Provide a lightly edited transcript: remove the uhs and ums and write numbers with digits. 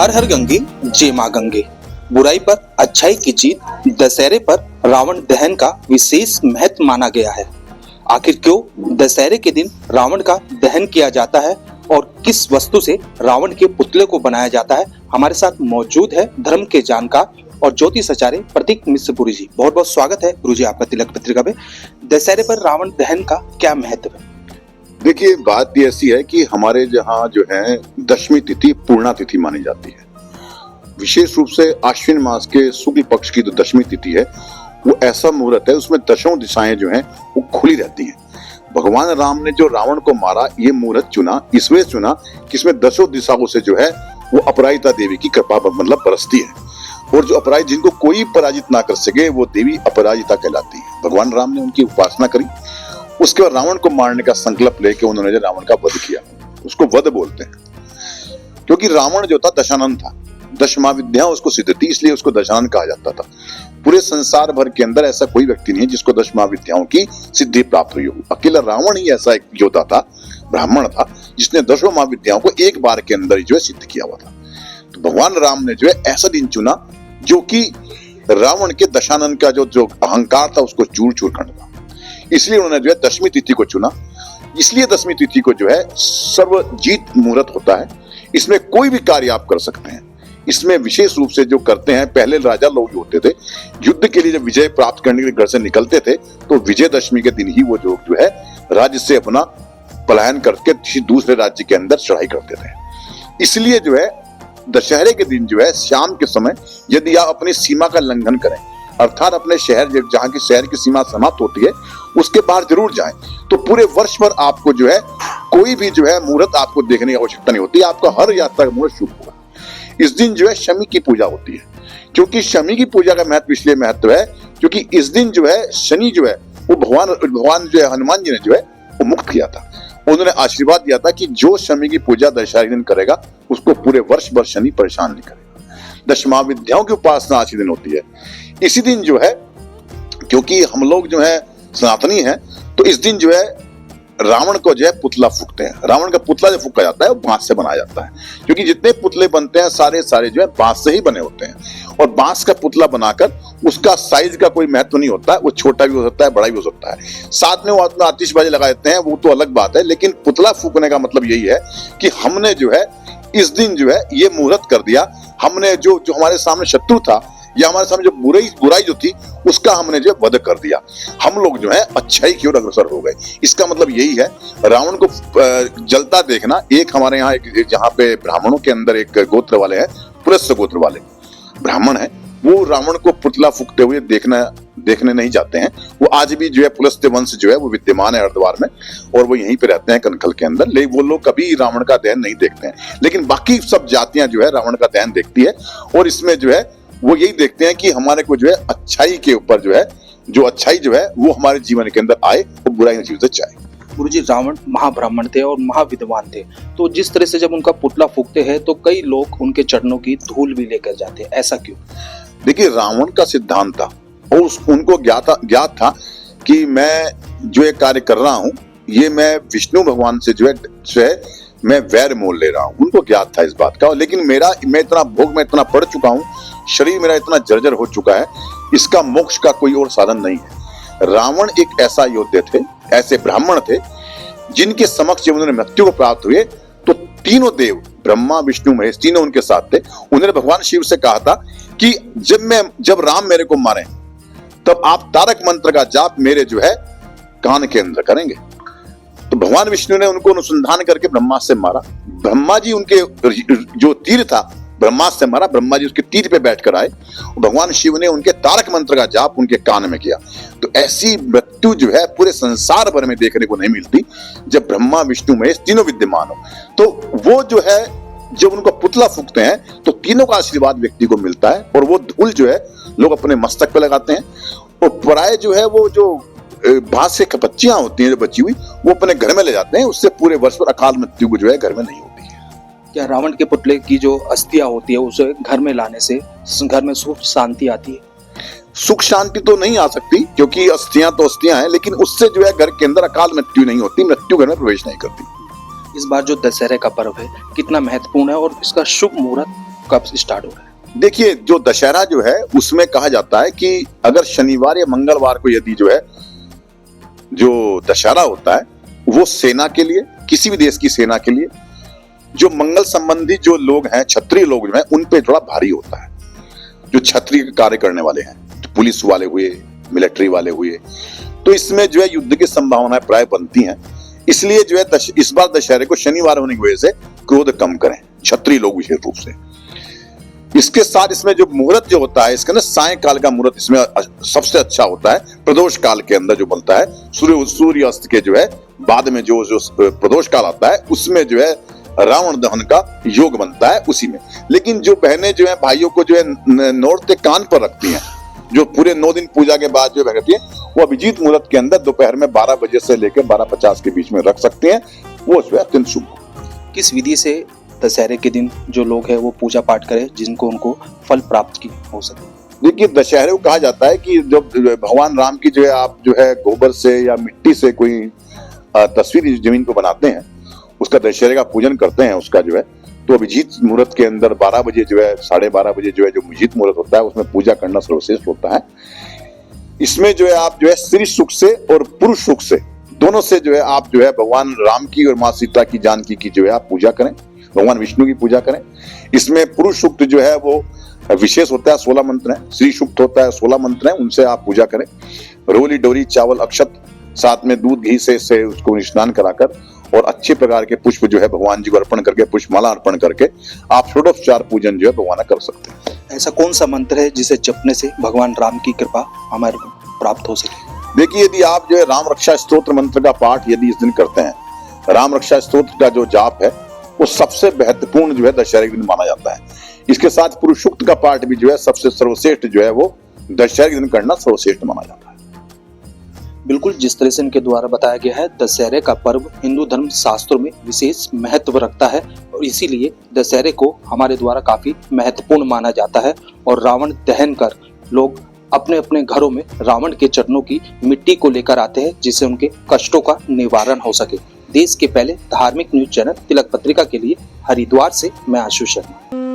हर हर गंगे जय मां गंगे। बुराई पर अच्छाई की जीत दशहरे पर रावण दहन का विशेष महत्व माना गया है। आखिर क्यों दशहरे के दिन रावण का दहन किया जाता है और किस वस्तु से रावण के पुतले को बनाया जाता है, हमारे साथ मौजूद है धर्म के जानकार और ज्योतिष आचार्य प्रतीक मिश्र गुरु जी। बहुत बहुत स्वागत है गुरु जी आपका तिलक पत्रिका में। दशहरे पर रावण दहन का क्या महत्व है? देखिए, बात ये ऐसी है कि हमारे जहाँ जो है दशमी तिथि पूर्णा तिथि मानी जाती है। विशेष रूप से आश्विन मास के शुक्ल पक्ष की जो दशमी तिथि है वो ऐसा मुहूर्त है, उसमें दशों दिशाएं जो हैं वो खुली रहती हैं। भगवान राम ने जो रावण को मारा ये मुहूर्त चुना, इसलिए चुना कि इसमें दशों दिशाओं से जो है वो अपराजिता देवी की कृपा मतलब बरसती है, और जो अपराजित जिनको कोई पराजित ना कर सके वो देवी अपराजिता कहलाती है। भगवान राम ने उनकी उपासना करी, उसके बाद रावण को मारने का संकल्प लेके उन्होंने जो रावण का वध किया, उसको वध बोलते हैं। क्योंकि रावण जो था दशानन था, 10 महाविद्या उसको सिद्ध थी, इसलिए उसको दशानन कहा जाता था। पूरे संसार भर के अंदर ऐसा कोई व्यक्ति नहीं है जिसको 10 महाविद्याओं की सिद्धि प्राप्त हुई हो। अकेला रावण ही ऐसा एक योद्धा था, ब्राह्मण था, जिसने 10 महाविद्याओं को एक बार के अंदर जो है सिद्ध किया हुआ था। तो भगवान राम ने जो है ऐसा दिन चुना जो कि रावण के दशानन का जो अहंकार था उसको चूर चूर करने का, इसलिए उन्होंने जो है दशमी तिथि को चुना। इसलिए दशमी तिथि को जो है सर्वजीत मुहूर्त होता है। इसमें कोई भी कार्य आप कर सकते हैं। इसमें विशेष रूप से जो करते हैं, पहले राजा लोग होते थे, युद्ध के लिए जब विजय प्राप्त करने के लिए घर से निकलते थे तो विजयदशमी के दिन ही वो जो है राज्य से अपना पलायन करके किसी दूसरे राज्य के अंदर चढ़ाई करते थे। इसलिए जो है दशहरे के दिन जो है शाम के समय यदि आप अपनी सीमा का उल्लंघन करें, अर्थात अपने शहर जहाँ की शहर की सीमा समाप्त होती है उसके बाहर जरूर जाएं, तो पूरे वर्ष भर आपको जो है कोई भी जो है मुहूर्त आपको देखने की आवश्यकता नहीं होती, आपका हर यात्रा का मुहूर्त शुभ होगा। इस दिन जो है शमी की पूजा होती है, क्योंकि शमी की पूजा का महत्व इसलिए महत्व है क्योंकि इस दिन जो है शनि जो है वो भगवान जो है हनुमान जी ने जो है वो मुक्त किया था। उन्होंने आशीर्वाद दिया था कि जो शमी की पूजा दशहरे दिन करेगा उसको पूरे वर्ष भर शनि परेशान नहीं करेगा। 10 महाविद्याओं की उपासना आज के दिन होती है। इसी दिन जो है, क्योंकि हम लोग जो है सनातनी हैं, तो इस दिन जो है रावण को जो है पुतला फूकते हैं। रावण का पुतला जो फूका जाता है वो बांस से बनाया जाता है, क्योंकि जितने पुतले बनते हैं सारे जो है बांस से ही बने होते हैं। और बांस का पुतला बनाकर उसका साइज का कोई महत्व नहीं होता, वो छोटा भी हो सकता है, बड़ा भी हो सकता है। साथ में वो आतिशबाजी लगा देते हैं, वो तो अलग बात है, लेकिन पुतला फूकने का मतलब यही है कि हमने जो है इस दिन जो है ये मुहूर्त कर दिया। हमने जो हमारे सामने शत्रु था या हमारे सामने जो बुराई जो थी उसका हमने जो वध कर दिया। हम लोग जो है अच्छाई की ओर अग्रसर हो गए। इसका मतलब यही है, रावण को जलता देखना। एक हमारे यहाँ जहाँ पे ब्राह्मणों के अंदर एक गोत्र वाले हैं, पुलस्त्य गोत्र वाले ब्राह्मण हैं, वो रावण को पुतला फूकते हुए देखने नहीं जाते हैं। वो आज भी जो है पुलस्त्य वंश जो है वो विद्यमान है हरिद्वार में, और वो यहीं पे रहते हैं कनखल के अंदर। लेकिन वो लोग कभी रावण का दहन नहीं देखते हैं, लेकिन बाकी सब जातियां जो है रावण का दहन देखती है। और इसमें जो है वो यही देखते हैं कि हमारे को जो है अच्छाई के ऊपर जो है जो अच्छाई जो है वो हमारे जीवन के अंदर आए और बुराई नसीब से जाए। गुरुजी, रावण महाब्राह्मण थे और महाविद्वान थे, तो जिस तरह से जब उनका पुतला फूकते हैं तो कई लोग उनके चरणों की धूल भी लेकर जाते हैं, ऐसा क्यों? देखिए, रावण का सिद्धांत था और उनको ज्ञात था कि मैं जो ये कार्य कर रहा हूँ ये मैं विष्णु भगवान से जो है मैं वैर मोल ले रहा हूँ। उनको ज्ञात था इस बात का, लेकिन मैं इतना भोग में इतना पड़ चुका हूँ, शरीर मेरा इतना जर्जर हो चुका है, इसका मोक्ष का कोई और साधन नहीं है। रावण एक ऐसा योद्धा थे, ऐसे ब्राह्मण थे जिनके समक्ष जब उन्होंने मृत्यु को प्राप्त हुए तो तीनों देव ब्रह्मा विष्णु महेश तीनों उनके साथ थे। उन्होंने भगवान शिव से कहा था कि जब राम मेरे को मारे तब आप तारक मंत्र का जाप मेरे जो है कान के अंदर करेंगे। तो भगवान विष्णु ने उनको अनुसंधान करके ब्रह्मास्त्र से मारा। ब्रह्मा जी उनके जो तीर था ब्रह्मास्त्र से मारा, ब्रह्मा जी उसके तीर पे बैठकर आए और भगवान शिव ने उनके तारक मंत्र का जाप उनके कान में किया। तो ऐसी मृत्यु जो है पूरे संसार भर में देखने को नहीं मिलती जब ब्रह्मा विष्णु महेश तीनों विद्यमान हो। तो वो जो है जब उनका पुतला फूकते हैं तो तीनों का आशीर्वाद व्यक्ति को मिलता है, और वो धूल जो है लोग अपने मस्तक पे लगाते हैं। और पराये जो है वो जो बांस से कपच्चियां होती हैं जो बची हुई, वो अपने घर में ले जाते हैं। उससे पूरे वर्ष पर अकाल मृत्यु को जो है घर में नहीं होती है। क्या रावण के पुतले की जो अस्थियां होती है उसे घर में लाने से घर में सुख शांति आती है? सुख शांति तो नहीं आ सकती, क्योंकि अस्थियां तो अस्थियां हैं, लेकिन उससे जो है घर के अंदर अकाल मृत्यु नहीं होती, मृत्यु घर में प्रवेश नहीं करती। इस बार जो दशहरे का पर्व है कितना महत्वपूर्ण है और इसका शुभ मुहूर्त कब स्टार्ट हो रहा है? देखिए, जो दशहरा जो है उसमें कहा जाता है कि अगर शनिवार या मंगलवार को यदि जो है जो दशहरा होता है वो सेना के लिए, किसी भी देश की सेना के लिए, जो मंगल संबंधी जो लोग हैं, क्षत्रिय लोग जो हैं, उन पे थोड़ा भारी होता है। जो क्षत्रिय कार्य करने वाले हैं, तो पुलिस वाले हुए, मिलिट्री वाले हुए, तो इसमें जो है युद्ध की संभावनाएं प्राय बनती हैं। इसलिए जो है इस बार दशहरे को शनिवार होने की वजह से क्रोध कम करें क्षत्रिय लोग विशेष रूप से। इसके साथ इसमें जो मुहूर्त जो होता है, इसके ना सायंकाल का मुहूर्त इसमें सबसे अच्छा होता है। प्रदोष काल के अंदर जो बनता है, सूर्यास्त के जो है बाद में जो प्रदोष काल आता है, उसमें जो है रावण दहन का योग बनता है उसी में। लेकिन जो बहनें जो है भाइयों को जो है नौरते कान पर रखती हैं, जो पूरे 9 दिन पूजा के बाद जो रहती है, वो अभिजीत मुहूर्त के अंदर दोपहर में 12 बजे से लेकर 12:50 के बीच में रख सकते हैं। वो जो है अत्यंत शुभ। किस विधि से दशहरे के दिन जो लोग हैं वो पूजा पाठ करें जिनको उनको फल प्राप्त की हो सके? देखिए, दशहरे को कहा जाता है कि जब भगवान राम की जो है आप जो है गोबर से या मिट्टी से कोई तस्वीर जमीन को बनाते हैं, उसका दशहरे का पूजन करते हैं, उसका जो है तो अभिजीत मुहूर्त के अंदर 12 बजे जो है 12:30 बजे जो है जो अभिजीत मुहूर्त होता है उसमें पूजा करना सर्वश्रेष्ठ होता है। इसमें जो है आप जो है स्त्री सुख से और पुरुष सुख से दोनों से जो है आप जो है भगवान राम की और माँ सीता की, जानकी की जो है आप पूजा करें, भगवान विष्णु की पूजा करें। इसमें पुरुष सूक्त जो है वो विशेष होता है, 16 मंत्र है। स्त्री सूक्त होता है, 16 मंत्र है, उनसे आप पूजा करें। रोली डोरी चावल अक्षत साथ में दूध घी से उसको स्नान कराकर और अच्छे प्रकार के पुष्प जो है भगवान जी को अर्पण करके, पुष्पमाला अर्पण करके आप षोडशोपचार पूजन जो है भगवान कर सकते हैं। ऐसा कौन सा मंत्र है जिसे जपने से भगवान राम की कृपा हमारे को प्राप्त हो सके? देखिए, यदि आप जो है राम रक्षा स्तोत्र मंत्र का पाठ यदि इस दिन करते हैं, राम रक्षा स्तोत्र का जो जाप है वो सबसे महत्वपूर्ण जो है दशहरे के दिन माना जाता है। इसके साथ पुरुष सूक्त का पाठ भी जो है सबसे सर्वश्रेष्ठ जो है वो दशहरे के दिन करना सर्वश्रेष्ठ माना जाता है। बिल्कुल, जिस तरह से इनके द्वारा बताया गया है, दशहरे का पर्व हिंदू धर्म शास्त्रों में विशेष महत्व रखता है और इसीलिए दशहरे को हमारे द्वारा काफी महत्वपूर्ण माना जाता है। और रावण दहन कर लोग अपने अपने घरों में रावण के चरणों की मिट्टी को लेकर आते हैं जिससे उनके कष्टों का निवारण हो सके। देश के पहले धार्मिक न्यूज चैनल तिलक पत्रिका के लिए हरिद्वार से मैं आशु शर्मा।